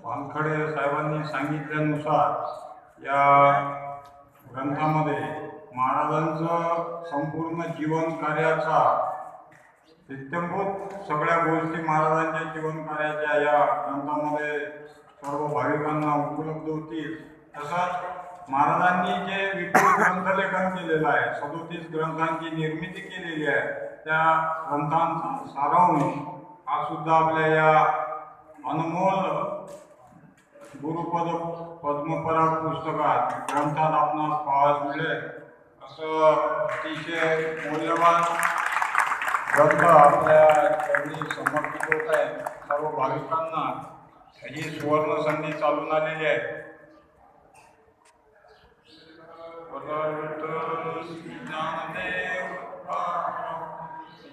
वानखडे साहेबांनी सांगितल्यानुसार या ग्रंथामध्ये महाराजांचं संपूर्ण जीवन कार्याचा इत्यंभूत सगळ्या गोष्टी महाराजांच्या जीवन कार्याच्या या ग्रंथामध्ये सर्व भाविकांना उपलब्ध होतील। तसंच महाराजांनी जे विपुल ग्रंथलेखन केलेलं आहे, 37 ग्रंथांची निर्मिती केलेली आहे, त्या ग्रंथांचा सारांश हा सुद्धा आपल्या या अनमोल गुरुपद पद्मपराग पुस्तकात ग्रंथात आपणास पाहायला मिळेल। असं अतिशय मौल्यवान ग्रंथ आपल्या चरणी समर्पित होत आहे। सर्व भाविकांना ही सुवर्ण संधी चालून आलेली आहे। परत